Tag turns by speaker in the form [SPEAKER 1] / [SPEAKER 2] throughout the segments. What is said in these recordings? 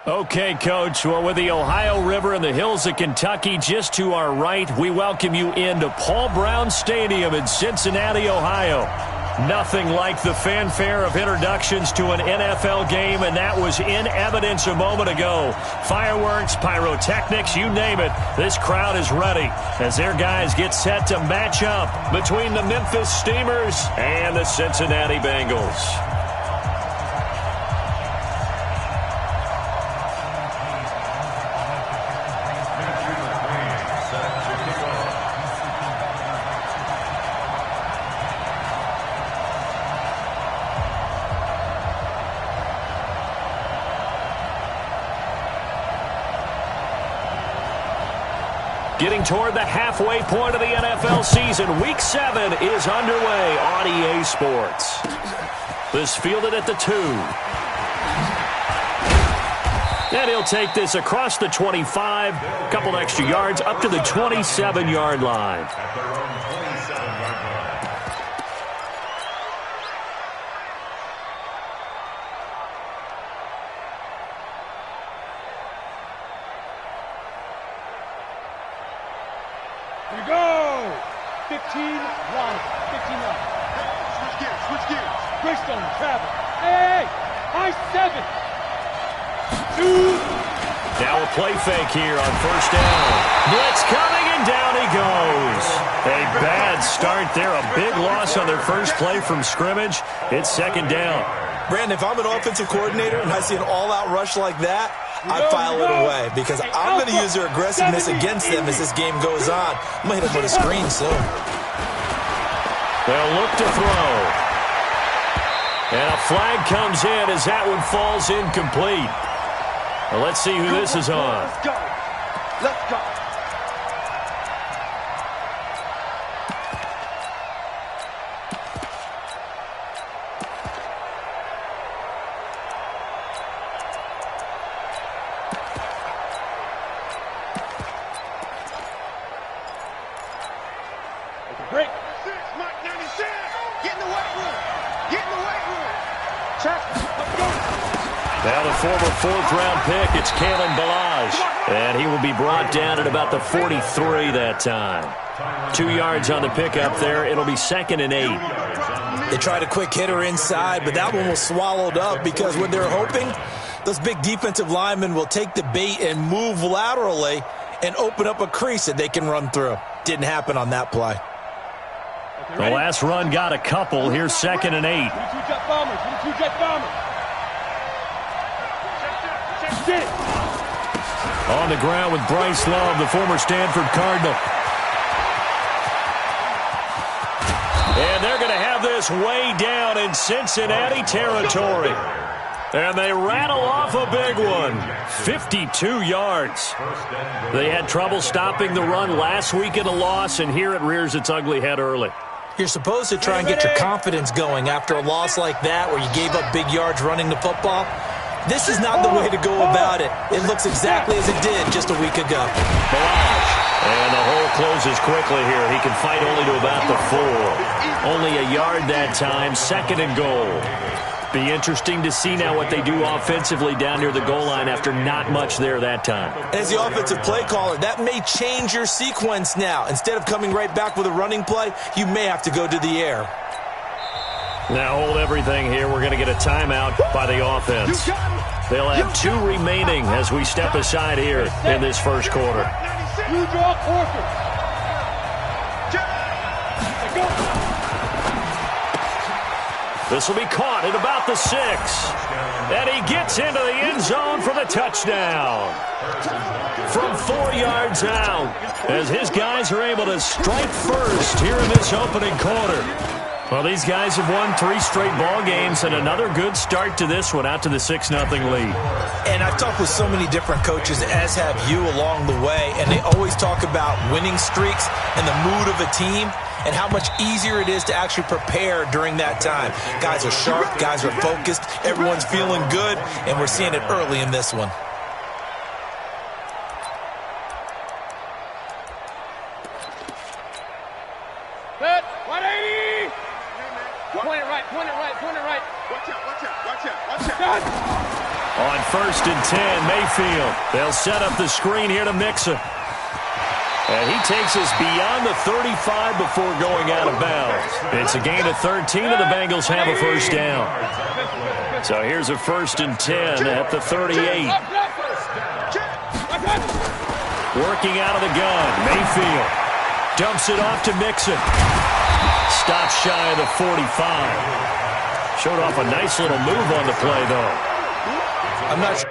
[SPEAKER 1] Okay, Coach. Well, with the Ohio River and the hills of Kentucky just to our right, we welcome you into Paul Brown Stadium in Cincinnati, Ohio. Nothing like the fanfare of introductions to an NFL game, and that was in evidence a moment ago. Fireworks, pyrotechnics, you name it. This crowd is ready as their guys get set to match up between the Memphis Steamers and the Cincinnati Bengals. Getting toward the halfway point of the NFL season, Week 7 is underway on EA Sports. This fielded at the 2. And he'll take this across the 25, a couple extra yards, up to the 27-yard line.
[SPEAKER 2] Here we go! 15 line. 15 line. Switch gears, switch gears. Greystone, travel. Hey! High 7. 2.
[SPEAKER 1] Now a play fake here on first down. Blitz coming, and down he goes. A bad start there. A big loss on their first play from scrimmage. It's second down.
[SPEAKER 3] Brandon, if I'm an offensive coordinator and I see an all-out rush like that, I file it away because I'm going to use their aggressiveness against them as this game goes on. I'm going to hit them with a screen soon.
[SPEAKER 1] They'll look to throw. And a flag comes in as that one falls incomplete. Well, let's see who this is on.
[SPEAKER 2] Let's go. Let's go. Break. Mark 96. Get in the weight room. Get in the weight room. Check. Let's go.
[SPEAKER 1] Now the former fourth-round pick, it's Kalen Ballage. And he will be brought down at about the 43 that time. 2 yards on the pickup there. It'll be 2nd and 8.
[SPEAKER 3] They tried a quick hitter inside, but that one was swallowed up because what they're hoping, those big defensive linemen will take the bait and move laterally and open up a crease that they can run through. Didn't happen on that play.
[SPEAKER 1] The last run got a couple. Here's 2nd and 8.
[SPEAKER 2] 22 jet bombers. 22 jet bombers. Check.
[SPEAKER 1] On the ground with Bryce Love, the former Stanford Cardinal. And they're going to have this way down in Cincinnati territory. And they rattle off a big one. 52 yards. They had trouble stopping the run last week in a loss, and here it rears its ugly head early.
[SPEAKER 3] You're supposed to try and get your confidence going after a loss like that where you gave up big yards running the football. This is not the way to go about it. It looks exactly as it did just a week ago.
[SPEAKER 1] Ballage. And the hole closes quickly here. He can fight only to about the 4. Only a yard that time. 2nd and goal. Be interesting to see now what they do offensively down near the goal line after not much there that time.
[SPEAKER 3] As the offensive play caller, that may change your sequence now. Instead of coming right back with a running play, you may have to go to the air.
[SPEAKER 1] Now hold everything here. We're going to get a timeout by the offense. They'll have 2 remaining as we step aside here in this first quarter.
[SPEAKER 2] You draw quarter.
[SPEAKER 1] This will be caught at about the 6. And he gets into the end zone for the touchdown. From 4 yards out, as his guys are able to strike first here in this opening quarter. Well, these guys have won 3 straight ball games, and another good start to this one out to the 6-0 lead.
[SPEAKER 3] And I've talked with so many different coaches, as have you along the way, and they always talk about winning streaks and the mood of a team and how much easier it is to actually prepare during that time. Guys are sharp, guys are focused, everyone's feeling good, and we're seeing it early in this one.
[SPEAKER 2] Good. 180. Point it right, point it right, point it right. Watch out, watch out, watch out, watch out.
[SPEAKER 1] On 1st and 10, Mayfield. They'll set up the screen here to Mixon. And he takes us beyond the 35 before going out of bounds. It's a gain of 13, and the Bengals have a first down. So here's a 1st and 10 at the 38. Working out of the gun, Mayfield dumps it off to Mixon. Stops shy of the 45. Showed off a nice little move on the play, though.
[SPEAKER 3] I'm not sure.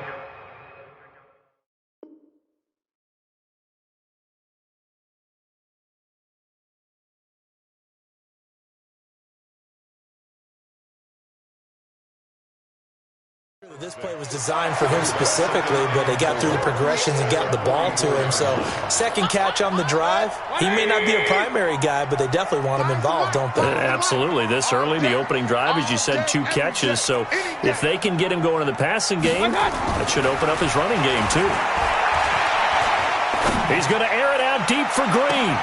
[SPEAKER 3] This play was designed for him specifically, but they got through the progressions and got the ball to him. So, second catch on the drive. He may not be a primary guy, but they definitely want him involved, don't they?
[SPEAKER 1] Absolutely. This early, the opening drive, as you said, 2 catches. So, if they can get him going in the passing game, that should open up his running game, too. He's going to air it out deep for Green.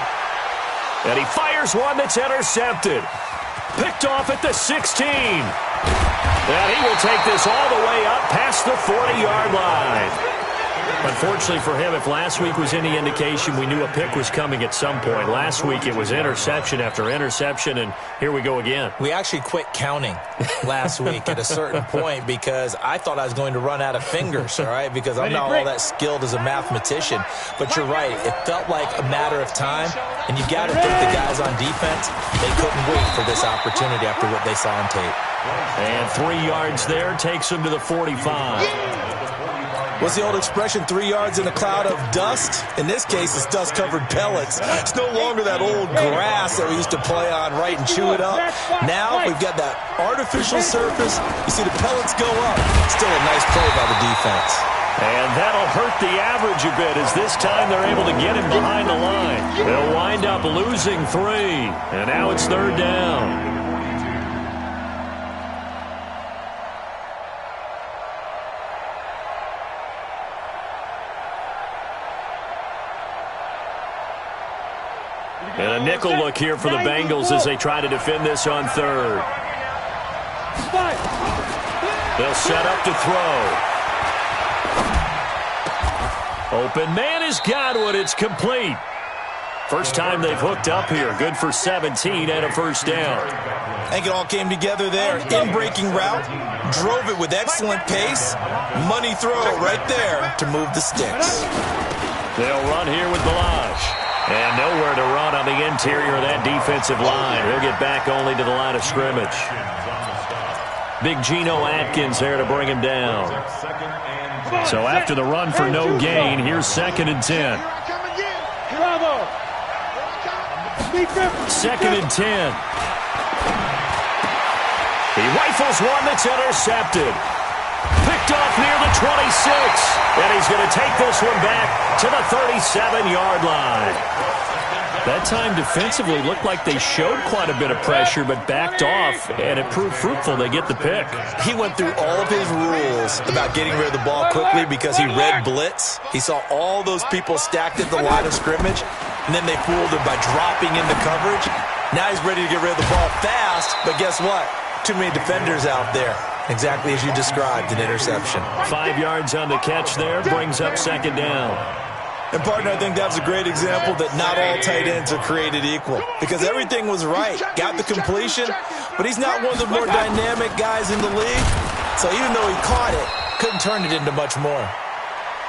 [SPEAKER 1] And he fires one that's intercepted. Picked off at the 16. And he will take this all the way up past the 40-yard line. Unfortunately for him, if last week was any indication, we knew a pick was coming at some point. Last week it was interception after interception, and here we go again.
[SPEAKER 3] We actually quit counting last week at a certain point because I thought I was going to run out of fingers, all right, because I'm not all that skilled as a mathematician. But you're right. It felt like a matter of time, and you got to think the guys on defense, they couldn't wait for this opportunity after what they saw on tape.
[SPEAKER 1] And 3 yards there takes him to the 45.
[SPEAKER 3] What's the old expression, 3 yards in a cloud of dust? In this case, it's dust-covered pellets. It's no longer that old grass that we used to play on, right, and chew it up. Now we've got that artificial surface. You see the pellets go up. Still a nice play by the defense.
[SPEAKER 1] And that'll hurt the average a bit as this time they're able to get him behind the line. They'll wind up losing 3. And now it's 3rd down. And a nickel look here for the Bengals as they try to defend this on 3rd. They'll set up to throw. Open man has got one. It's complete. First time they've hooked up here. Good for 17 and a first down.
[SPEAKER 3] I think it all came together there. In-breaking route. Drove it with excellent pace. Money throw right there to move the sticks.
[SPEAKER 1] They'll run here with Balaj. And nowhere to run on the interior of that defensive line. He'll get back only to the line of scrimmage. Big Geno Atkins there to bring him down. So after the run for no gain, here's 2nd and 10. 2nd and 10. He rifles one that's intercepted. Picked off near the 26. And he's going to take this one back to the 37-yard line. That time defensively looked like they showed quite a bit of pressure but backed off, and it proved fruitful. They get the pick.
[SPEAKER 3] He went through all of his rules about getting rid of the ball quickly because he read blitz. He saw all those people stacked at the line of scrimmage, and then they fooled him by dropping into coverage. Now he's ready to get rid of the ball fast, but guess what? Too many defenders out there. Exactly as you described, an interception.
[SPEAKER 1] 5 yards on the catch there, brings up 2nd down.
[SPEAKER 3] And, partner, I think that was a great example that not all tight ends are created equal because everything was right. Got the completion, but he's not one of the more dynamic guys in the league. So even though he caught it, couldn't turn it into much more.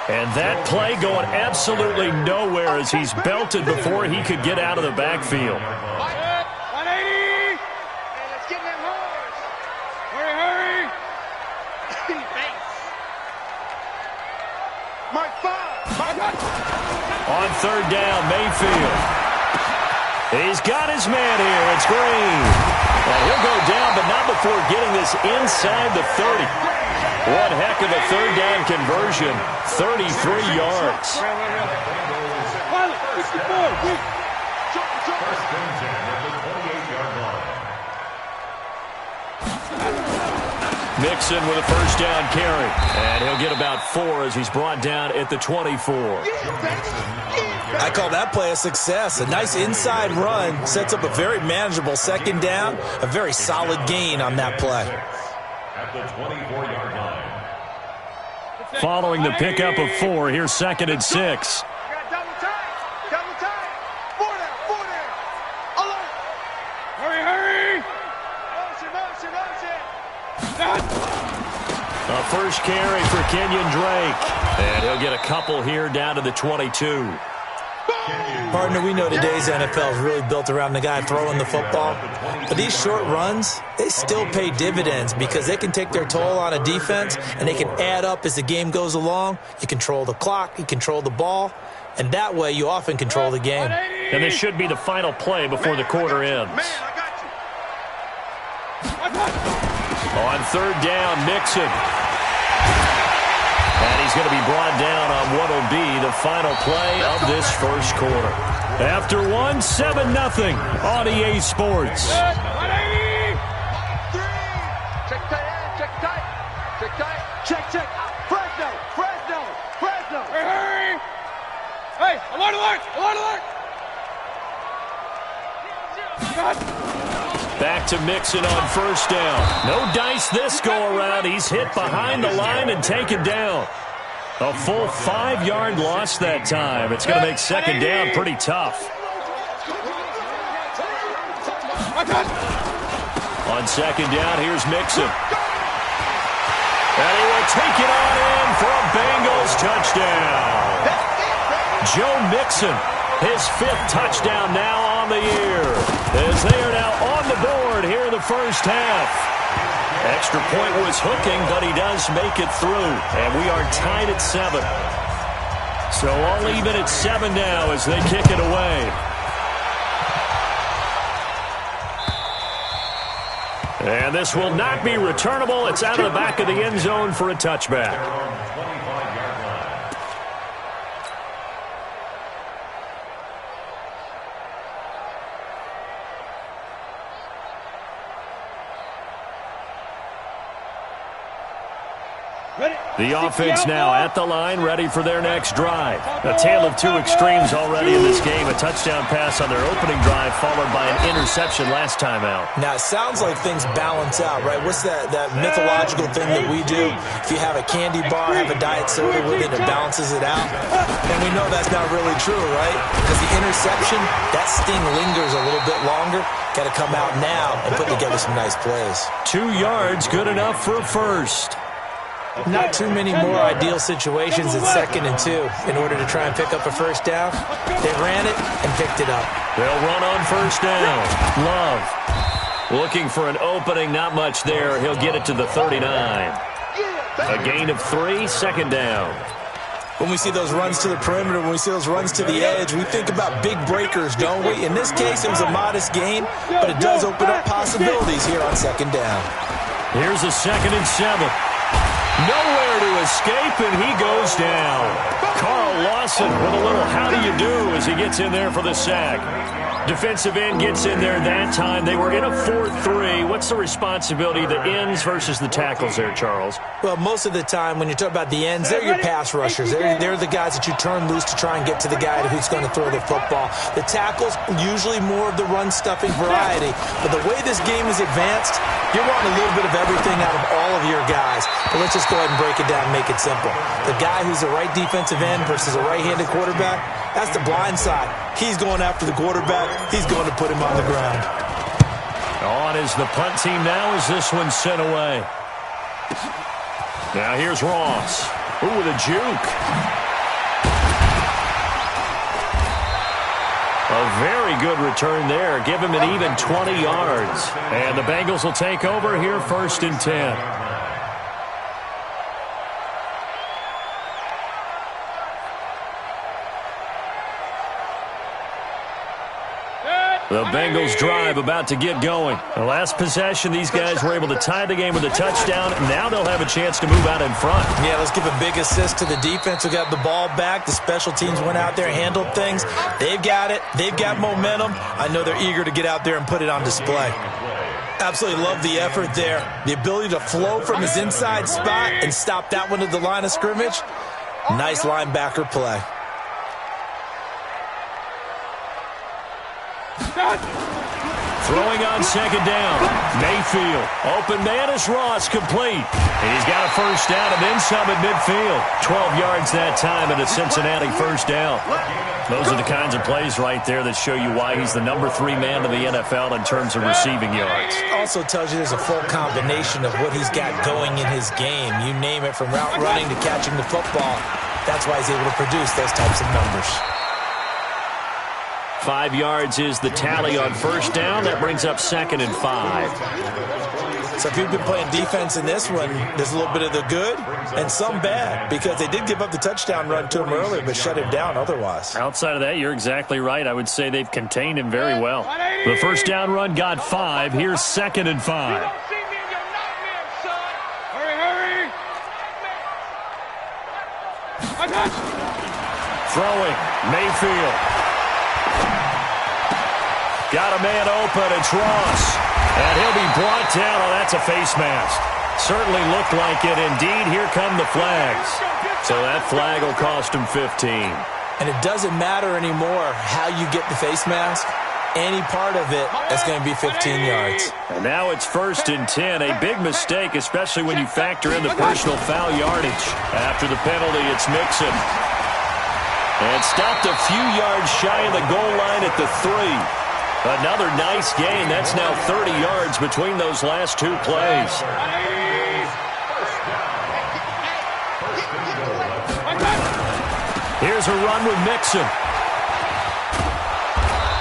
[SPEAKER 1] And that play going absolutely nowhere as he's belted before he could get out of the backfield. On 3rd down, Mayfield. He's got his man here. It's Green. And he'll go down, but not before getting this inside the 30. One heck of a 3rd down conversion. 33 yards. Mixon with a first down carry. And he'll get about 4 as he's brought down at the 24.
[SPEAKER 3] I call that play a success. A nice inside run sets up a very manageable 2nd down. A very solid gain on that play.
[SPEAKER 4] At the 24-yard line.
[SPEAKER 1] Following the pickup of 4, here's 2nd and 6.
[SPEAKER 2] Double time. 4 there. Alert. Hurry. Motion.
[SPEAKER 1] A first carry for Kenyon Drake. And he'll get a couple here down to the 22.
[SPEAKER 3] Partner, we know today's NFL is really built around the guy throwing the football. But these short runs, they still pay dividends because they can take their toll on a defense and they can add up as the game goes along. You control the clock, you control the ball, and that way you often control the game.
[SPEAKER 1] And this should be the final play before the quarter ends. On 3rd down, Mixon. And he's going to be brought down on what will be the final play of this first quarter. After 7-0 on EA Sports.
[SPEAKER 2] Check tight. Check. Fresno. Hey, alert.
[SPEAKER 1] Back to Mixon on 1st down. No dice this go-around. He's hit behind the line and taken down. A full 5-yard loss that time. It's going to make 2nd down pretty tough. On 2nd down, here's Mixon. And he will take it on in for a Bengals touchdown. Joe Mixon, his 5th touchdown now on the year, as they are now on the board here in the first half. Extra point was hooking, but he does make it through, and we are tied at 7. So all even at 7 now as they kick it away. And this will not be returnable. It's out of the back of the end zone for a touchback. The offense now at the line, ready for their next drive. A tale of 2 extremes already in this game. A touchdown pass on their opening drive, followed by an interception last time out.
[SPEAKER 3] Now, it sounds like things balance out, right? What's that mythological thing that we do? If you have a candy bar, have a diet soda with it, it balances it out. And we know that's not really true, right? Because the interception, that sting lingers a little bit longer. Got to come out now and put together some nice plays.
[SPEAKER 1] 2 yards, good enough for a first.
[SPEAKER 3] Not too many more ideal situations at 2nd and 2 in order to try and pick up a first down. They ran it and picked it up.
[SPEAKER 1] They'll run on 1st down. Love looking for an opening, not much there. He'll get it to the 39. A gain of 3, 2nd down.
[SPEAKER 3] When we see those runs to the perimeter, when we see those runs to the edge, we think about big breakers, don't we? In this case, it was a modest gain, but it does open up possibilities here on 2nd down.
[SPEAKER 1] Here's a 2nd and 7. Nowhere to escape, and he goes down. Carl Lawson with a little how do you do as he gets in there for the sack. Defensive end gets in there that time. They were in a 4-3. What's the responsibility, the ends versus the tackles there, Charles?
[SPEAKER 3] Well, most of the time when you talk about the ends, they're your pass rushers. They're the guys that you turn loose to try and get to the guy who's going to throw the football. The tackles, usually more of the run-stuffing variety. But the way this game is advanced, you're wanting a little bit of everything out of all of your guys. But let's just go ahead and break it down and make it simple. The guy who's the right defensive end versus a right-handed quarterback, that's the blind side. He's going after the quarterback. He's going to put him on the ground.
[SPEAKER 1] On is the punt team now as this one's sent away. Now here's Ross. Ooh, with a juke. A very good return there. Give him an even 20 yards. And the Bengals will take over here 1st and 10. The Bengals drive about to get going. The last possession, these guys were able to tie the game with a touchdown. Now they'll have a chance to move out in front.
[SPEAKER 3] Yeah, let's give a big assist to the defense who got the ball back. The special teams went out there, handled things. They've got it. They've got momentum. I know they're eager to get out there and put it on display. Absolutely love the effort there. The ability to flow from his inside spot and stop that one at the line of scrimmage. Nice linebacker play.
[SPEAKER 1] Throwing on second down. Mayfield. Open man is Ross, complete. He's got a first down and then some at midfield. 12 yards that time and a Cincinnati first down. Those are the kinds of plays right there that show you why he's the number 3 man in the NFL in terms of receiving yards.
[SPEAKER 3] Also tells you there's a full combination of what he's got going in his game. You name it, from route running to catching the football. That's why he's able to produce those types of numbers.
[SPEAKER 1] 5 yards is the tally on first down. That brings up 2nd and 5.
[SPEAKER 3] So if you've been playing defense in this one, there's a little bit of the good and some bad, because they did give up the touchdown run to him earlier but shut him down otherwise.
[SPEAKER 1] Outside of that, you're exactly right. I would say they've contained him very well. The first down run got 5. Here's 2nd and 5.
[SPEAKER 2] Hurry!
[SPEAKER 1] Throwing. Mayfield. Got a man open. It's Ross. And he'll be brought down. Oh, that's a face mask. Certainly looked like it. Indeed, here come the flags. So that flag will cost him 15.
[SPEAKER 3] And it doesn't matter anymore how you get the face mask. Any part of it is going to be 15 yards.
[SPEAKER 1] And now it's 1st and 10. A big mistake, especially when you factor in the personal foul yardage. After the penalty, it's Mixon. And stopped a few yards shy of the goal line at the 3. Another nice gain. That's now 30 yards between those last 2 plays. Here's a run with Mixon.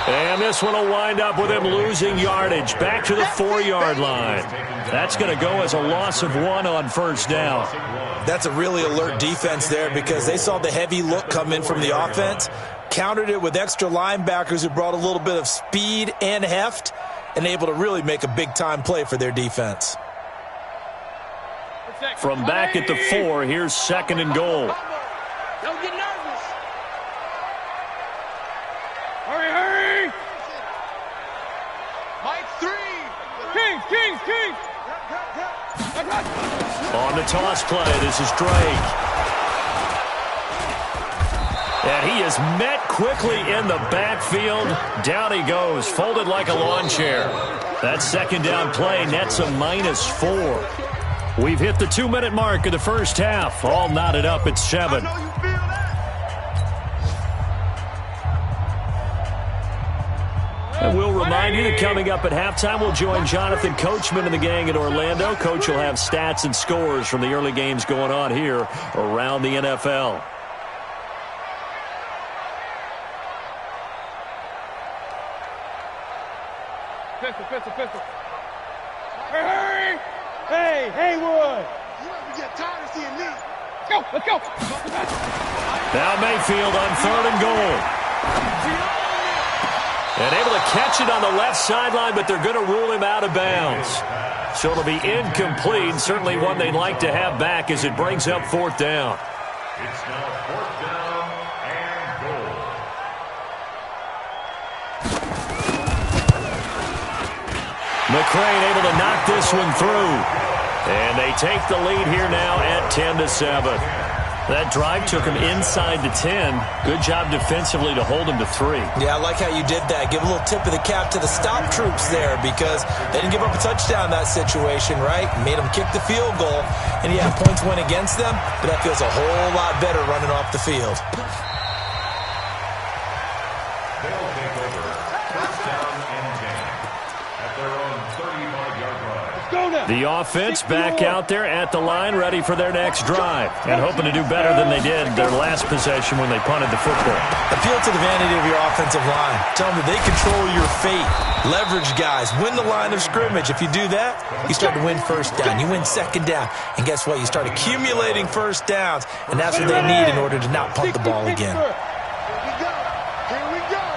[SPEAKER 1] And this one will wind up with him losing yardage. Back to the 4-yard line. That's going to go as a loss of 1 on first down.
[SPEAKER 3] That's a really alert defense there, because they saw the heavy look come in from the offense, countered it with extra linebackers who brought a little bit of speed and heft, and able to really make a big-time play for their defense.
[SPEAKER 1] From back at the 4, here's 2nd and goal.
[SPEAKER 2] Don't get nervous. Hurry! Mike 3. Kings.
[SPEAKER 1] On the toss play, this is Drake. And he is met quickly in the backfield. Down he goes, folded like a lawn chair. That 2nd down play nets a -4. We've hit the 2-minute mark of the first half. All knotted up at 7. And we'll remind you that coming up at halftime, we'll join Jonathan Coachman and the gang in Orlando. Coach will have stats and scores from the early games going on here around the NFL.
[SPEAKER 2] Pistol. Hurry! Hey, Haywood! You ever get tired of seeing me? Let's go!
[SPEAKER 1] Now Mayfield on 3rd and goal. And able to catch it on the left sideline, but they're going to rule him out of bounds. So it'll be incomplete. Certainly one they'd like to have back as it brings up 4th down.
[SPEAKER 4] It's now 4th down and goal.
[SPEAKER 1] McCrane able to knock this one through. And they take the lead here now at 10-7. That drive took him inside the 10. Good job defensively to hold him to 3.
[SPEAKER 3] Yeah, I like how you did that. Give a little tip of the cap to the stop troops there, because they didn't give up a touchdown in that situation, right? Made them kick the field goal. And yeah, points went against them, but that feels a whole lot better running off the field.
[SPEAKER 4] They'll take over 1st down and 10 at their own 35-yard line.
[SPEAKER 1] The offense back out there at the line, ready for their next drive, and hoping to do better than they did their last possession when they punted the football.
[SPEAKER 3] Appeal to the vanity of your offensive line. Tell them that they control your fate. Leverage guys. Win the line of scrimmage. If you do that, you start to win first down. You win 2nd down. And guess what? You start accumulating first downs, and that's what they need in order to not punt the ball again.
[SPEAKER 2] Here we go.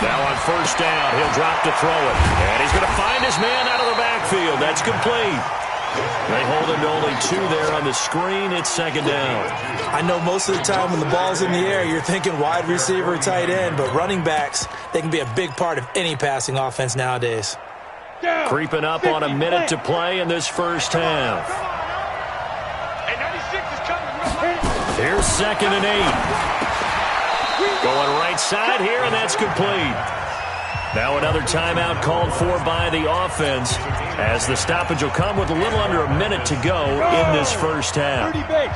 [SPEAKER 1] Now on first down, he'll drop to throw it. And he's going to find his man out of the backfield. That's complete. They hold him to only 2 there on the screen. It's 2nd down.
[SPEAKER 3] I know most of the time when the ball's in the air, you're thinking wide receiver, tight end, but running backs, they can be a big part of any passing offense nowadays.
[SPEAKER 1] Creeping up on a minute to play in this first half. Here's 2nd and 8. Going right side here, and that's complete. Now another timeout called for by the offense, as the stoppage will come with a little under a minute to go in this first half.
[SPEAKER 2] 30 base.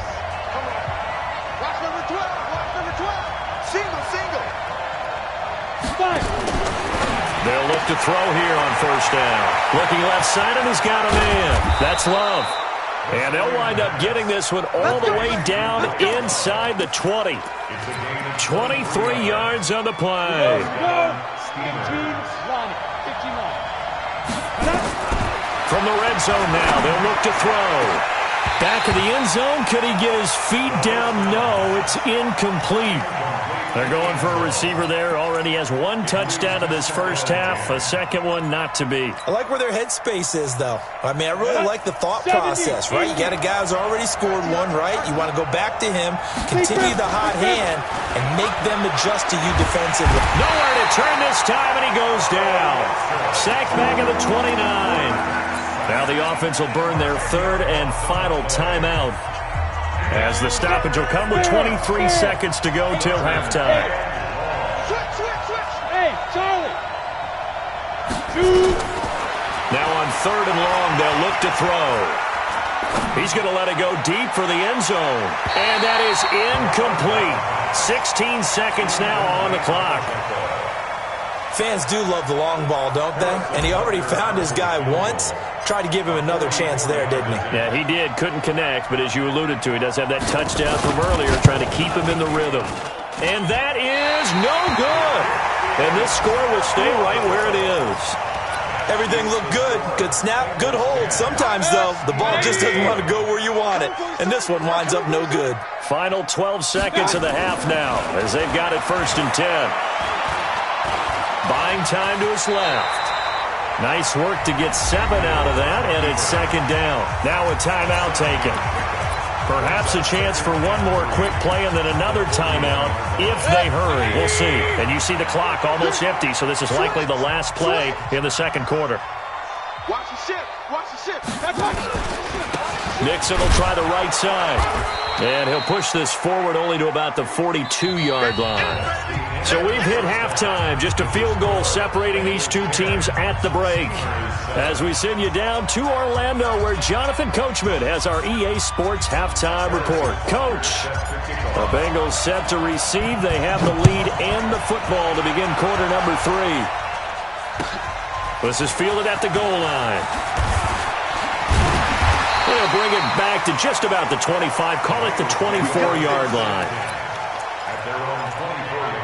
[SPEAKER 5] Watch number 12. Watch number 12. Single, single.
[SPEAKER 2] 5.
[SPEAKER 1] They'll look to throw here on first down. Looking left side, and he's got a man. That's Love. And they'll wind up getting this one all the way down inside the 20. 23 yards on the play.
[SPEAKER 2] Go. 15, 59.
[SPEAKER 1] From the red zone now, they'll look to throw. Back of the end zone, could he get his feet down? No, it's incomplete. They're going for a receiver there. Already has one touchdown in this first half. A second one not to be.
[SPEAKER 3] I like where their headspace is, though. I mean, I really like the thought process, right? You got a guy who's already scored one, right? You want to go back to him, continue the hot hand, and make them adjust to you defensively.
[SPEAKER 1] Nowhere to turn this time, and he goes down. Sacked back at the 29. Now the offense will burn their third and final timeout, as the stoppage will come with 23 seconds to go till halftime.
[SPEAKER 2] Switch, switch, switch. Hey, Charlie. 2.
[SPEAKER 1] Now on third and long, they'll look to throw. He's going to let it go deep for the end zone. And that is incomplete. 16 seconds now on the clock.
[SPEAKER 3] Fans do love the long ball, don't they? And he already found his guy once. Tried to give him another chance there, didn't he?
[SPEAKER 1] Yeah, he did. Couldn't connect, but as you alluded to, he does have that touchdown from earlier, trying to keep him in the rhythm. And that is no good. And this score will stay right where it is.
[SPEAKER 3] Everything looked good. Good snap, good hold. Sometimes, though, the ball just doesn't want to go where you want it. And this one winds up no good.
[SPEAKER 1] Final 12 seconds of the half now, as they've got it 1st and 10. Buying time to his left. Nice work to get 7 out of that, and it's second down. Now a timeout taken. Perhaps a chance for one more quick play and then another timeout if they hurry. We'll see. And you see the clock almost empty, so this is likely the last play in the second quarter.
[SPEAKER 5] Watch the ship. Watch the ship.
[SPEAKER 1] Nixon will try the right side. And he'll push this forward only to about the 42-yard line. So we've hit halftime. Just a field goal separating these two teams at the break. As we send you down to Orlando, where Jonathan Coachman has our EA Sports halftime report. Coach, the Bengals set to receive. They have the lead and the football to begin quarter number 3. This is fielded at the goal line. They'll bring it back to just about the 25. Call it the 24-yard line.
[SPEAKER 4] At their own 24-yard line.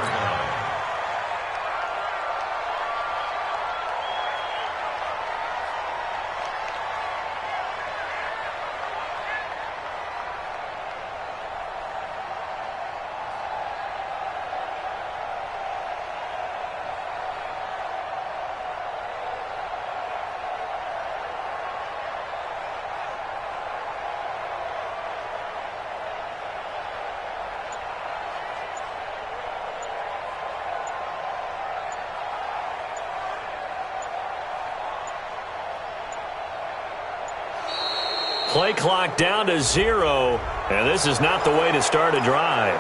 [SPEAKER 1] Play clock down to 0, and this is not the way to start a drive.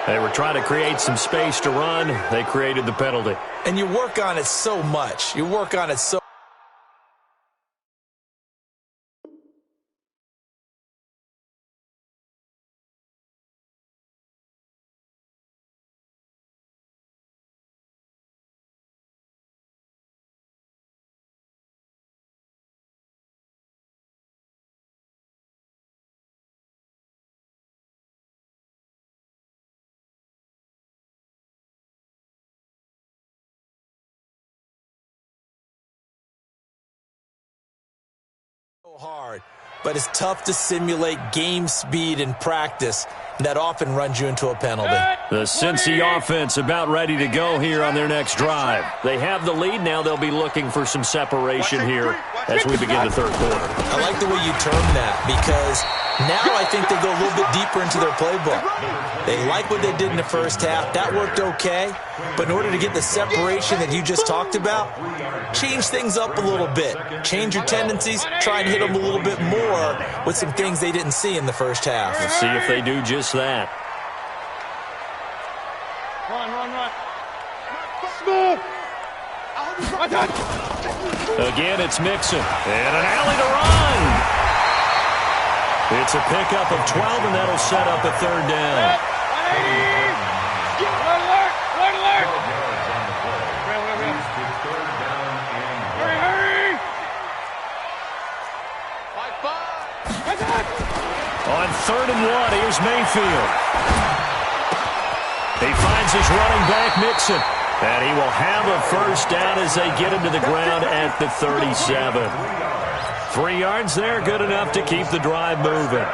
[SPEAKER 1] They were trying to create some space to run. They created the penalty.
[SPEAKER 3] And you work on it so much. You work on it so hard, but it's tough to simulate game speed in practice, and that often runs you into a penalty.
[SPEAKER 1] The Cincy offense about ready to go here on their next drive. They have the lead. Now they'll be looking for some separation here as we begin the third quarter.
[SPEAKER 3] I like the way you term that, because now I think they go a little bit deeper into their playbook. They like what they did in the first half. That worked okay. But in order to get the separation that you just talked about, change things up a little bit. Change your tendencies. Try and hit them a little bit more with some things they didn't see in the first half.
[SPEAKER 1] We'll see if they do just that.
[SPEAKER 2] Run, run, run. Smooth.
[SPEAKER 1] Again, it's Mixon. And an alley to run. It's a pickup of 12, and that'll set up a third down. On 3rd and 1, here's Mayfield. He finds his running back, Mixon. And he will have a first down as they get him to the ground at the 37. 3 yards there, good enough to keep the drive moving.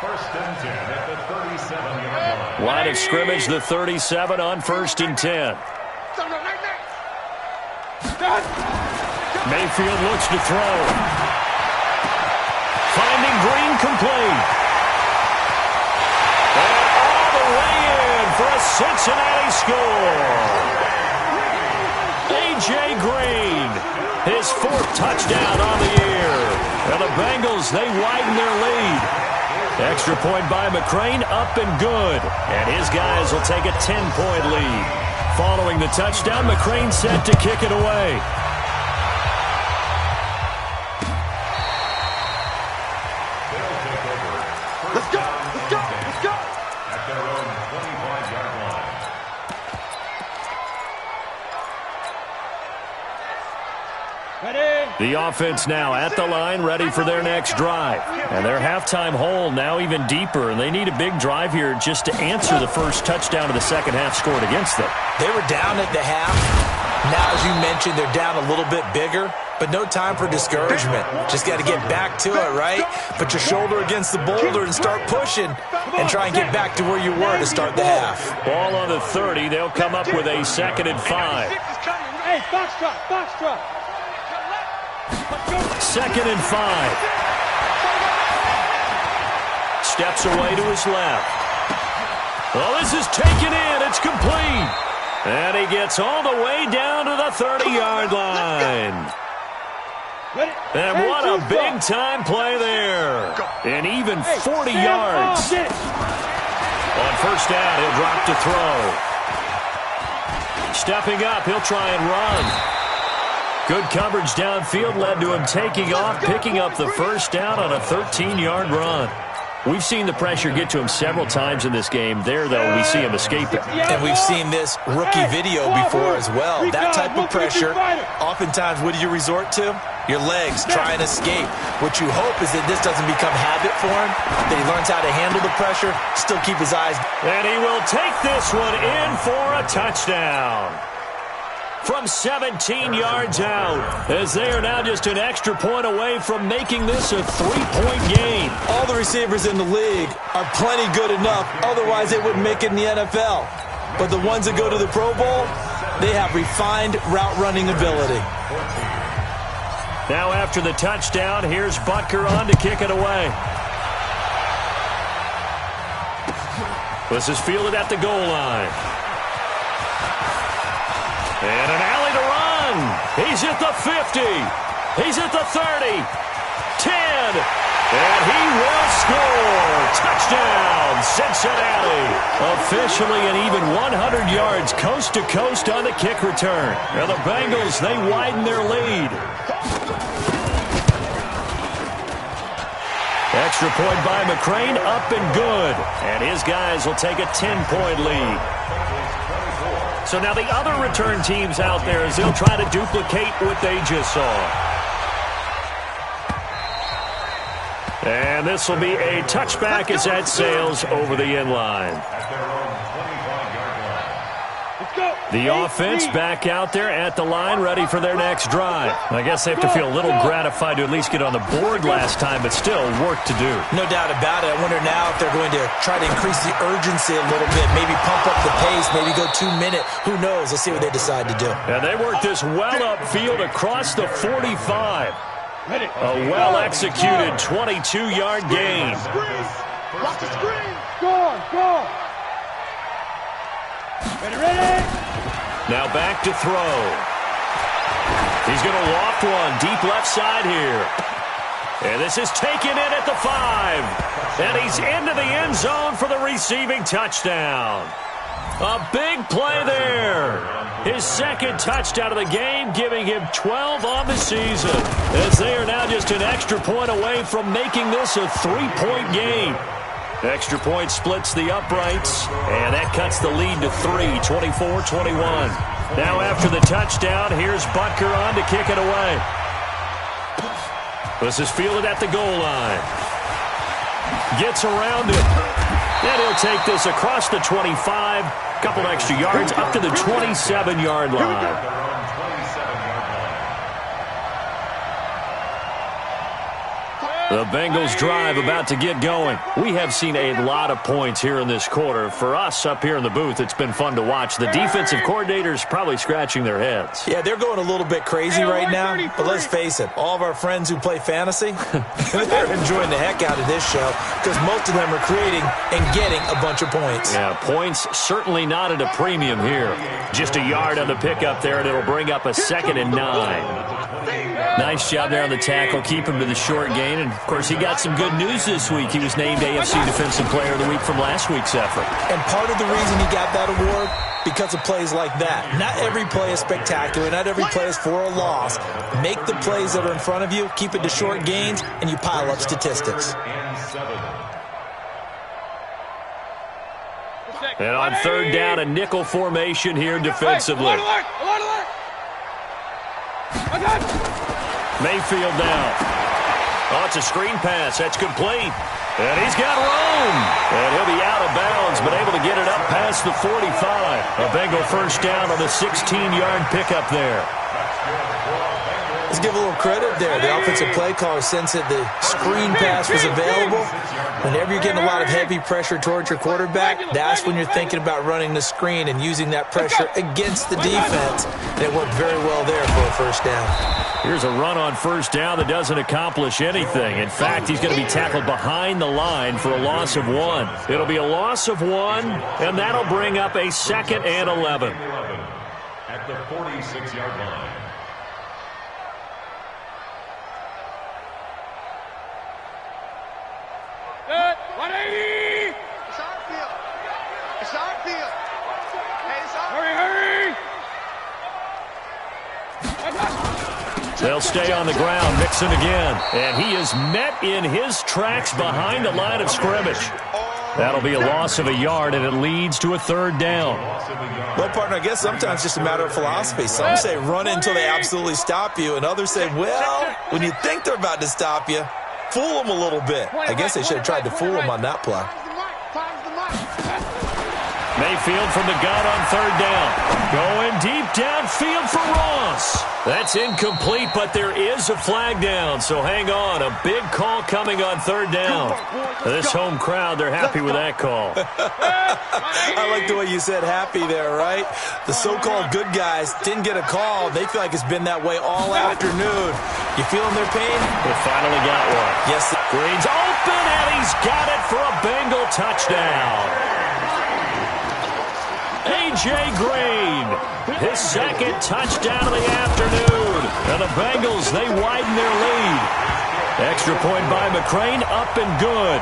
[SPEAKER 4] First and 10 at the 37-yard line.
[SPEAKER 1] Line of scrimmage, the 37 on 1st and 10. Mayfield looks to throw. Finding Green complete. And all the way in for a Cincinnati score. A.J. Green, his 4th touchdown on the year. And the Bengals, they widen their lead. Extra point by McCrane, up and good. And his guys will take a 10-point lead. Following the touchdown, McCrane set to kick it away.
[SPEAKER 5] Let's go! Let's go! Let's go!
[SPEAKER 4] At their own 25-yard line.
[SPEAKER 1] The offense now at the line, ready for their next drive. And their halftime hole now even deeper, and they need a big drive here just to answer the first touchdown of the second half scored against them.
[SPEAKER 3] They were down at the half. Now, as you mentioned, they're down a little bit bigger, but no time for discouragement. Just got to get back to it, right? Put your shoulder against the boulder and start pushing and try and get back to where you were to start the half.
[SPEAKER 1] Ball on the 30. They'll come up with a 2nd and 5.
[SPEAKER 2] Hey, box drop.
[SPEAKER 1] 2nd and 5. Steps away to his left. Well, this is taken in. It's complete. And he gets all the way down to the 30-yard line. And what a big-time play there. And even 40 yards. On 1st down, he'll drop to throw. Stepping up, he'll try and run. Good coverage downfield led to him taking off, picking up the first down on a 13-yard run. We've seen the pressure get to him several times in this game. There, though, we see him escape it.
[SPEAKER 3] And we've seen this rookie video before as well. That type of pressure, oftentimes, what do you resort to? Your legs, try and escape. What you hope is that this doesn't become habit for him, that he learns how to handle the pressure, still keep his eyes.
[SPEAKER 1] And he will take this one in for a touchdown. From 17 yards out, as they are now just an extra point away from making this a 3-point game.
[SPEAKER 3] All the receivers in the league are plenty good enough, otherwise they wouldn't make it in the NFL. But the ones that go to the Pro Bowl, they have refined route running ability.
[SPEAKER 1] Now after the touchdown, here's Butker on to kick it away. This is fielded at the goal line. And an alley to run. He's at the 50. He's at the 30. 10. And he will score. Touchdown, Cincinnati. Officially an even 100 yards coast to coast on the kick return. Now the Bengals, they widen their lead. Extra point by McCrane, up and good. And his guys will take a 10-point lead. So now the other return teams out there as they'll try to duplicate what they just saw. And this will be a touchback as that sails over the end line. The offense back out there at the line, ready for their next drive. I guess they have to feel a little gratified to at least get on the board last time, but still work to do.
[SPEAKER 3] No doubt about it. I wonder now if they're going to try to increase the urgency a little bit, maybe pump up the pace, maybe go 2-minute. Who knows? Let's see what they decide to do.
[SPEAKER 1] And they work this well upfield across the 45. A well-executed 22-yard gain.
[SPEAKER 5] Watch the screen.
[SPEAKER 2] Go. Ready.
[SPEAKER 1] Now back to throw. He's going to loft one deep left side here. And this is taken in at the 5. And he's into the end zone for the receiving touchdown. A big play there. His second touchdown of the game, giving him 12 on the season, as they are now just an extra point away from making this a 3-point game. Extra point splits the uprights, and that cuts the lead to 3, 24-21. Now after the touchdown, here's Butker on to kick it away. This is fielded at the goal line. Gets around it. And he'll take this across the 25, couple extra yards, up to the 27-yard line. The Bengals drive about to get going. We have seen a lot of points here in this quarter. For us up here in the booth, it's been fun to watch. The defensive coordinators probably scratching their heads.
[SPEAKER 3] Yeah, they're going a little bit crazy right now. But let's face it, all of our friends who play fantasy, they're enjoying the heck out of this show because most of them are creating and getting a bunch of points.
[SPEAKER 1] Yeah, points certainly not at a premium here. Just a yard on the pickup there, and it'll bring up a 2nd and 9. Nice job there on the tackle. Keep him to the short gain. And, of course, he got some good news this week. He was named AFC Defensive Player of the Week from last week's effort.
[SPEAKER 3] And part of the reason he got that award, because of plays like that. Not every play is spectacular. Not every play is for a loss. Make the plays that are in front of you, keep it to short gains, and you pile up statistics.
[SPEAKER 1] And on 3rd down, a nickel formation here defensively. Mayfield now. Oh, it's a screen pass. That's complete. And he's got room. And he'll be out of bounds, but able to get it up past the 45. A Bengal first down on a 16-yard pickup there.
[SPEAKER 3] Let's give a little credit there. The offensive play caller sensed that the screen pass was available. Whenever you're getting a lot of heavy pressure towards your quarterback, that's when you're thinking about running the screen and using that pressure against the defense. And it worked very well there for a first down.
[SPEAKER 1] Here's a run on first down that doesn't accomplish anything. In fact, he's going to be tackled behind the line for a loss of 1. It'll be a loss of 1, and that'll bring up a 2nd and 11.
[SPEAKER 4] At the 46-yard line.
[SPEAKER 2] Good. 180.
[SPEAKER 5] It's our field. It's our field. Hey, it's our
[SPEAKER 2] Hurry.
[SPEAKER 1] They'll stay on the ground. Mixon again. And he is met in his tracks behind the line of scrimmage. That'll be a loss of a yard, and it leads to a 3rd down.
[SPEAKER 3] Well, partner, I guess sometimes it's just a matter of philosophy. Some say run until they absolutely stop you, and others say, well, when you think they're about to stop you, fool them a little bit. I guess they should have tried to fool them on that play.
[SPEAKER 1] Mayfield from the gun on 3rd down. Going deep downfield for Ross. That's incomplete, but there is a flag down, so hang on. A big call coming on 3rd down. This home crowd, they're happy with that call.
[SPEAKER 3] I like the way you said happy there, right? The so-called good guys didn't get a call. They feel like it's been that way all afternoon. You feeling their pain?
[SPEAKER 1] They finally got one.
[SPEAKER 3] Yes.
[SPEAKER 1] Green's open, and he's got it for a Bengal touchdown. A.J. Green, his 2nd touchdown of the afternoon. And the Bengals, they widen their lead. Extra point by McCrane, up and good.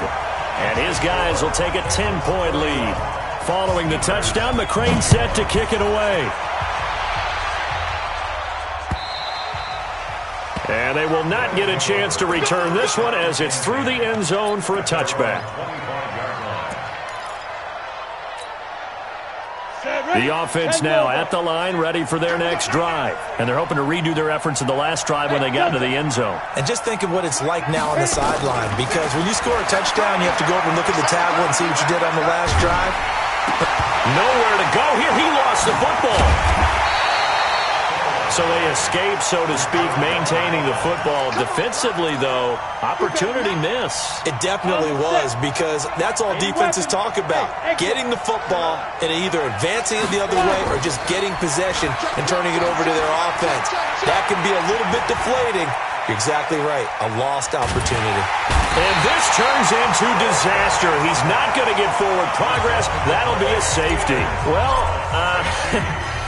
[SPEAKER 1] And his guys will take a 10-point lead. Following the touchdown, McCrane set to kick it away. And they will not get a chance to return this one as it's through the end zone for a touchback. The offense now at the line, ready for their next drive. And they're hoping to redo their efforts in the last drive when they got into the end zone.
[SPEAKER 3] And just think of what it's like now on the sideline, because when you score a touchdown, you have to go over and look at the tablet and see what you did on the last drive.
[SPEAKER 1] Nowhere to go here. He lost the football. So they escape, so to speak, maintaining the football. Defensively, though, opportunity miss.
[SPEAKER 3] It definitely was, because that's all defenses talk about. Getting the football and either advancing it the other way or just getting possession and turning it over to their offense. That can be a little bit deflating. You're exactly right. A lost opportunity.
[SPEAKER 1] And this turns into disaster. He's not going to get forward progress. That'll be a safety. Well,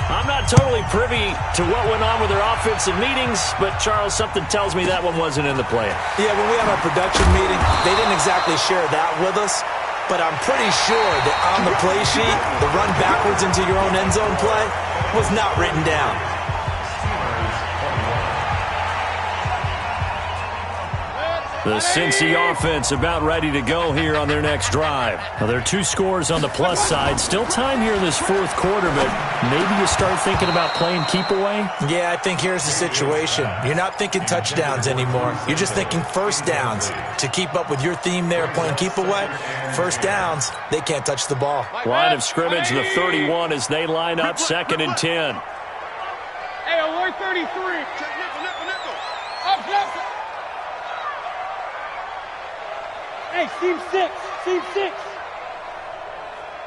[SPEAKER 1] I'm not totally privy to what went on with their offensive meetings, but, Charles, something tells me that one wasn't in the plan.
[SPEAKER 3] Yeah, when we had our production meeting, they didn't exactly share that with us. but I'm pretty sure that on the play sheet, the run backwards into your own end zone play was not written down.
[SPEAKER 1] The Cincy offense about ready to go here on their next drive. Now, there are 2 scores on the plus side. Still time here in this fourth quarter, but maybe you start thinking about playing keep away?
[SPEAKER 3] Yeah, I think here's the situation. You're not thinking touchdowns anymore. You're just thinking first downs. To keep up with your theme there, playing keep away, first downs, they can't touch the ball.
[SPEAKER 1] Line of scrimmage, the 31 as they line up, 2nd and 10.
[SPEAKER 2] Hey, alert 33. Nickel. Up, left. Hey, seam 6.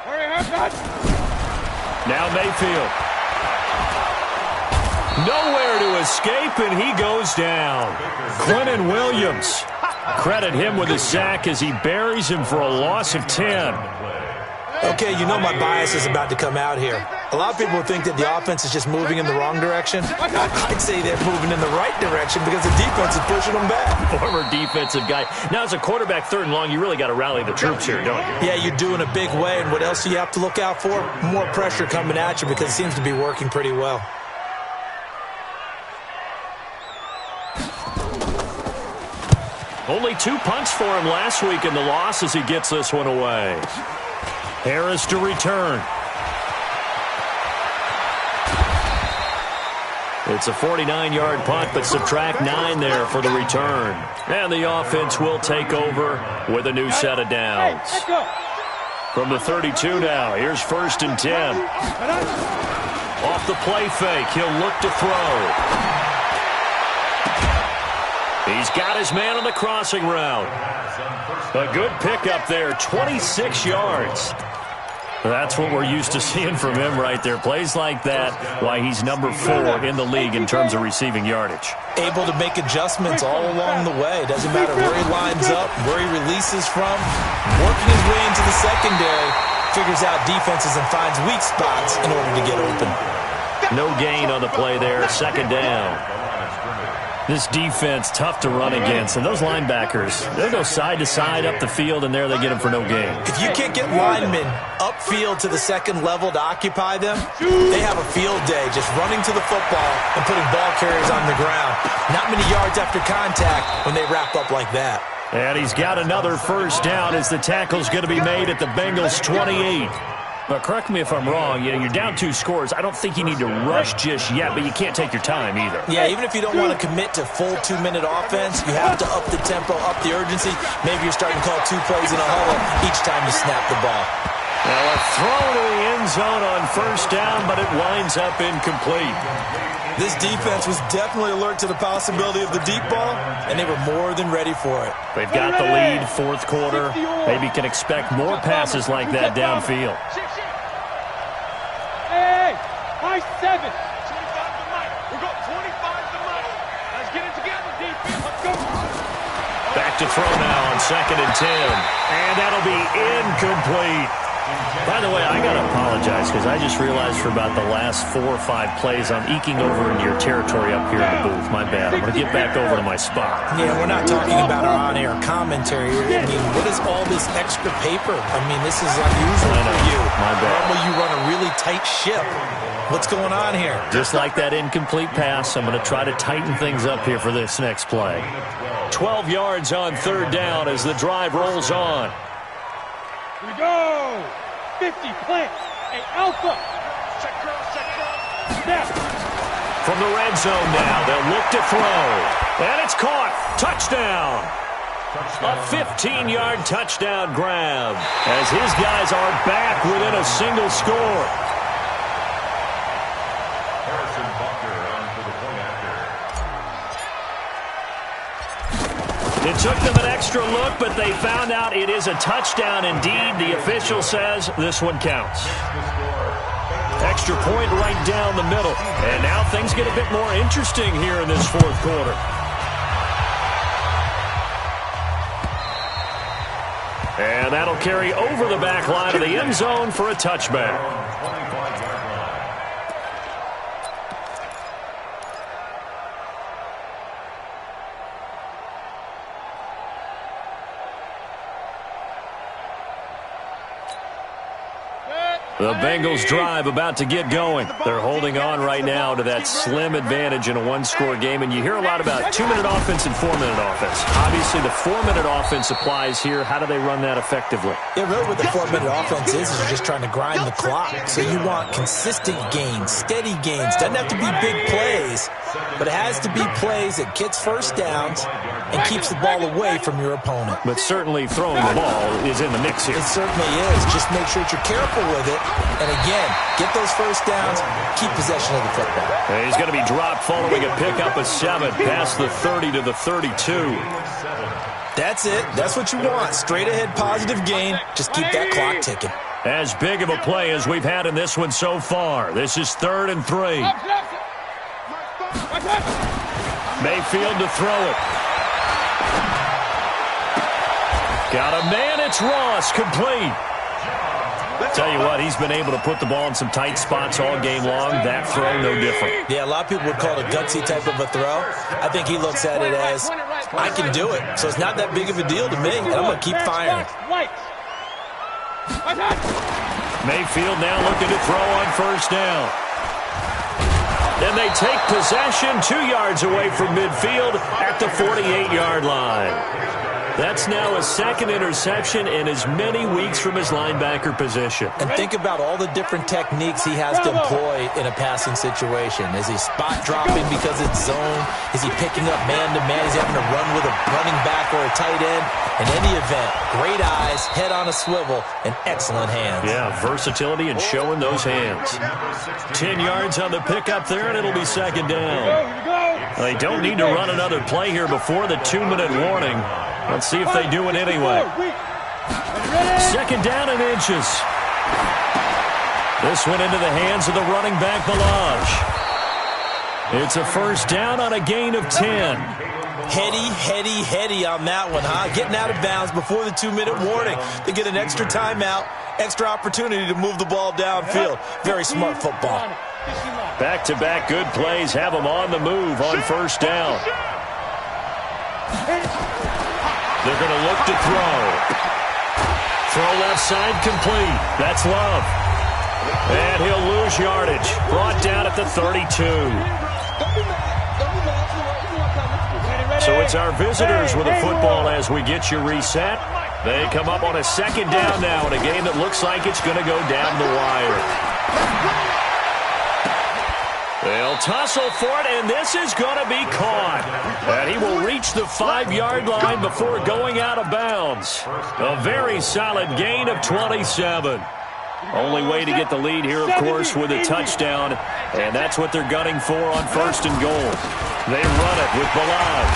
[SPEAKER 2] Hurry, haircut.
[SPEAKER 1] Now Mayfield. Nowhere to escape, and he goes down. Quinnen Williams. Credit him with a sack as he buries him for a loss of 10.
[SPEAKER 3] Okay, you know my bias is about to come out here. A lot of people think that the offense is just moving in the wrong direction. I'd say they're moving in the right direction because the defense is pushing them back.
[SPEAKER 1] Former defensive guy. Now, as a quarterback, 3rd and long, you really got to rally the troops here, don't you?
[SPEAKER 3] Yeah, you do in a big way. And what else do you have to look out for? More pressure coming at you because it seems to be working pretty well.
[SPEAKER 1] Only 2 punts for him last week in the loss as he gets this one away. Harris to return. It's a 49-yard punt, but subtract 9 there for the return. And the offense will take over with a new set of downs. From the 32 now, here's 1st and 10. Off the play fake, he'll look to throw. He's got his man on the crossing route. A good pickup there, 26 yards. That's what we're used to seeing from him right there. Plays like that, why he's number 4 in the league in terms of receiving yardage.
[SPEAKER 3] Able to make adjustments all along the way. Doesn't matter where he lines up, where he releases from. Working his way into the secondary, figures out defenses and finds weak spots in order to get open.
[SPEAKER 1] No gain on the play there, 2nd down. This defense, tough to run against. And those linebackers, they go side to side up the field, and there they get them for no gain.
[SPEAKER 3] If you can't get linemen upfield to the 2nd level to occupy them, they have a field day just running to the football and putting ball carriers on the ground. Not many yards after contact when they wrap up like that.
[SPEAKER 1] And he's got another 1st down as the tackle's going to be made at the Bengals' 28. But correct me if I'm wrong, you're down 2 scores. I don't think you need to rush just yet, but you can't take your time either.
[SPEAKER 3] Yeah, even if you don't want to commit to full 2-minute offense, you have to up the tempo, up the urgency. Maybe you're starting to call 2 plays in a huddle each time you snap the ball.
[SPEAKER 1] Now a throw to the end zone on 1st down, but it winds up incomplete.
[SPEAKER 3] This defense was definitely alert to the possibility of the deep ball, and they were more than ready for it.
[SPEAKER 1] They've got the lead, 4th quarter. Maybe can expect more passes like that downfield.
[SPEAKER 2] Hey, high 7. 25 to Mike. We're going 25 to Mike. Let's get it together, defense. Let's go.
[SPEAKER 1] Back to throw now on 2nd and 10. And that'll be incomplete. By the way, I got to apologize because I just realized for about the last 4 or 5 plays I'm eking over into your territory up here in the booth. My bad. I'm going to get back over to my spot.
[SPEAKER 3] Yeah, we're not talking about our on-air commentary. I mean, what is all this extra paper? I mean, this is unusual for you.
[SPEAKER 1] My bad.
[SPEAKER 3] Normally you run a really tight ship. What's going on here?
[SPEAKER 1] Just like that incomplete pass, I'm going to try to tighten things up here for this next play. 12 yards on 3rd down as the drive rolls on.
[SPEAKER 2] Here we go. 50, plant. Hey, Alpha. Check cross. Snap.
[SPEAKER 1] From the red zone now, they'll look to throw. And it's caught. Touchdown. A 15-yard touchdown grab as his guys are back within a single score.
[SPEAKER 4] Harrison Buckner on for the point after.
[SPEAKER 1] It took them an extra look, but they found out it is a touchdown indeed. The official says this one counts. Extra point right down the middle. And now things get a bit more interesting here in this 4th quarter. And that'll carry over the back line of the end zone for a touchback. The Bengals drive about to get going. They're holding on right now to that slim advantage in a one-score game, and you hear a lot about 2-minute offense and 4-minute offense. Obviously, the 4-minute offense applies here. How do they run that effectively?
[SPEAKER 3] Yeah, really what the 4-minute offense is you're just trying to grind the clock. So you want consistent gains, steady gains. Doesn't have to be big plays, but it has to be plays that gets first downs and keeps the ball away from your opponent.
[SPEAKER 1] But certainly throwing the ball is in the mix here.
[SPEAKER 3] It certainly is. Just make sure that you're careful with it. And again, get those first downs, keep possession of the football.
[SPEAKER 1] And he's going to be dropped following a pickup of 7 past the 30 to the 32.
[SPEAKER 3] That's it. That's what you want. Straight ahead positive gain. Just keep that clock ticking.
[SPEAKER 1] As big of a play as we've had in this one so far. This is 3rd and 3. Mayfield to throw it. Got a man. It's Ross. Complete. Tell you what, he's been able to put the ball in some tight spots all game long. That throw, no different.
[SPEAKER 3] Yeah, a lot of people would call it a gutsy type of a throw. I think he looks at it as, I can do it. So it's not that big of a deal to me, and I'm going to keep firing.
[SPEAKER 1] Mayfield now looking to throw on first down. Then they take possession 2 yards away from midfield at the 48-yard line. That's now a 2nd interception in as many weeks from his linebacker position.
[SPEAKER 3] And think about all the different techniques he has to employ in a passing situation. Is he spot dropping because it's zone? Is he picking up man-to-man? Is he having to run with a running back or a tight end? In any event, great eyes, head on a swivel, and excellent hands.
[SPEAKER 1] Yeah, versatility and showing those hands. 10 yards on the pickup there, and it'll be 2nd down. They don't need to run another play here before the 2-minute warning. Let's see if they do it anyway. 2nd down and inches. This one into the hands of the running back, Balaj. It's a first down on a gain of 10.
[SPEAKER 3] Heady on that one, huh? Getting out of bounds before the 2-minute warning. They get an extra timeout, extra opportunity to move the ball downfield. Very smart football.
[SPEAKER 1] Back-to-back good plays have them on the move on first down. They're going to look to throw. Throw left side complete. That's Love. And he'll lose yardage. Brought down at the 32. So it's our visitors with a football as we get you reset. They come up on a 2nd down now in a game that looks like it's going to go down the wire. They'll tussle for it, and this is going to be caught. And he will reach the 5-yard line before going out of bounds. A very solid gain of 27. Only way to get the lead here, of course, with a touchdown, and that's what they're gunning for on 1st and goal. They run it with Balaj,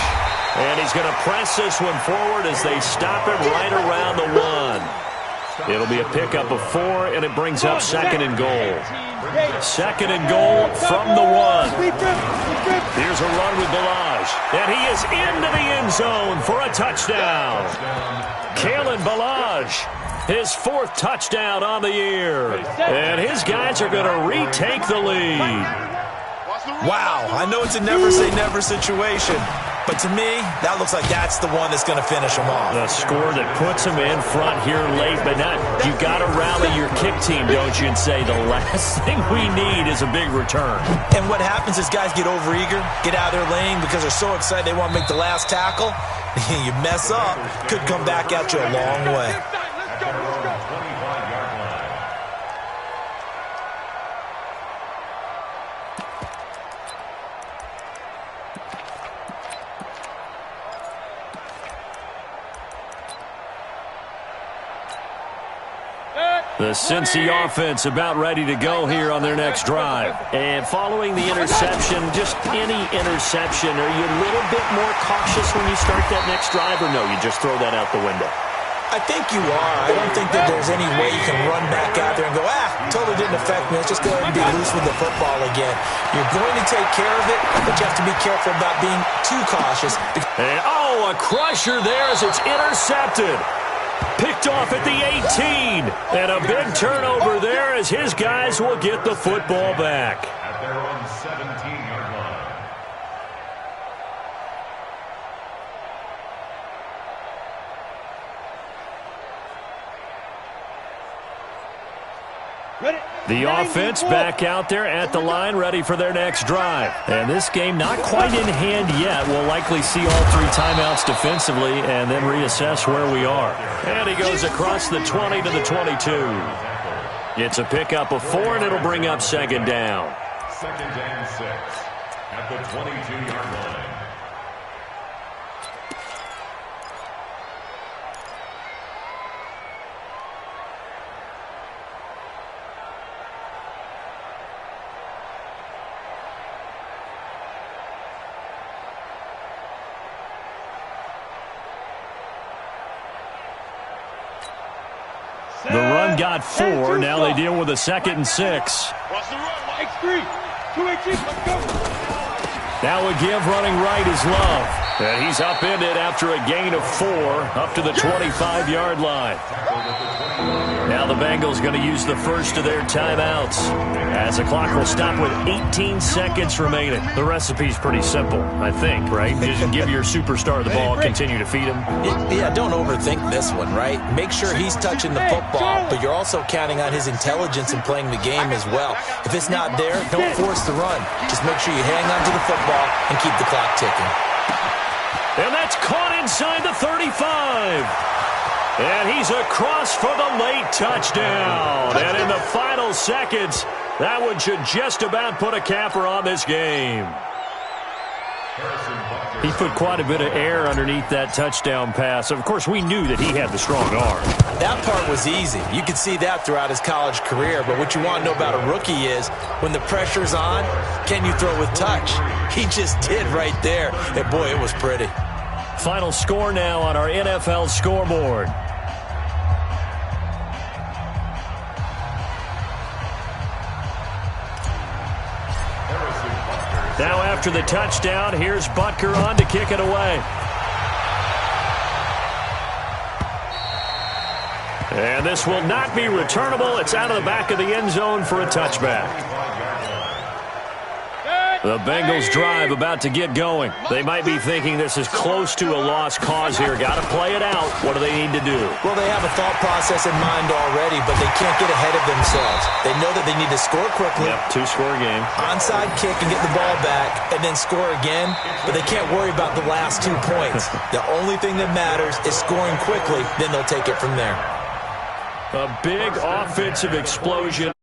[SPEAKER 1] and he's going to press this one forward as they stop him right around the 1. It'll be a pickup of 4, and it brings up 2nd and goal. 2nd and goal from the 1. Here's a run with Balaj, and he is into the end zone for a touchdown. Kalen Balaj, his 4th touchdown on the year. And his guys are going to retake the lead.
[SPEAKER 3] Wow, I know it's a never-say-never situation, but to me, that looks like that's the one that's going to finish them off.
[SPEAKER 1] The score that puts them in front here late, but not. You got to rally your kick team, don't you, and say the last thing we need is a big return.
[SPEAKER 3] And what happens is guys get overeager, get out of their lane because they're so excited they want to make the last tackle. You mess up, could come back at you a long way.
[SPEAKER 1] The Cincy offense about ready to go here on their next drive. And following the interception, just any interception, are you a little bit more cautious when you start that next drive, or no, you just throw that out the window?
[SPEAKER 3] I think you are. I don't think that there's any way you can run back out there and go, totally didn't affect me. Let's just go ahead and be loose with the football again. You're going to take care of it, but you have to be careful about being too cautious.
[SPEAKER 1] And, a crusher there as it's intercepted. Picked off at the 18. And a big turnover there as his guys will get the football back.
[SPEAKER 4] At their own 17-yard line.
[SPEAKER 1] The offense back out there at the line, ready for their next drive. And this game not quite in hand yet. We'll likely see all 3 timeouts defensively and then reassess where we are. And he goes across the 20 to the 22. It's a pickup of 4, and it'll bring up second down.
[SPEAKER 4] Second and 6 at the 22-yard line.
[SPEAKER 1] The run got 4. Now they deal with a 2nd and 6.
[SPEAKER 2] X3, 2 let's go.
[SPEAKER 1] That would give running right is Love. And he's upended after a gain of 4 up to the 25-yard line. Now the Bengals going to use the first of their timeouts as the clock will stop with 18 seconds remaining. The recipe's pretty simple, I think, right? Just give your superstar the ball, continue to feed him.
[SPEAKER 3] Yeah, don't overthink this one, right? Make sure he's touching the football, but you're also counting on his intelligence in playing the game as well. If it's not there, don't force the run. Just make sure you hang on to the football and keep the clock ticking.
[SPEAKER 1] And that's caught inside the 35. And he's across for the late touchdown. And in the final seconds, that one should just about put a capper on this game. He put quite a bit of air underneath that touchdown pass. Of course, we knew that he had the strong arm.
[SPEAKER 3] That part was easy. You could see that throughout his college career. But what you want to know about a rookie is when the pressure's on, can you throw with touch? He just did right there. And, boy, it was pretty.
[SPEAKER 1] Final score now on our NFL scoreboard. Now after the touchdown, here's Butker on to kick it away. And this will not be returnable. It's out of the back of the end zone for a touchback. The Bengals drive about to get going. They might be thinking this is close to a lost cause here. Got to play it out. What do they need to do?
[SPEAKER 3] Well, they have a thought process in mind already, but they can't get ahead of themselves. They know that they need to score quickly.
[SPEAKER 1] Yep, 2-score game.
[SPEAKER 3] Onside kick and get the ball back and then score again, but they can't worry about the last 2 points. The only thing that matters is scoring quickly, then they'll take it from there.
[SPEAKER 1] A big offensive explosion.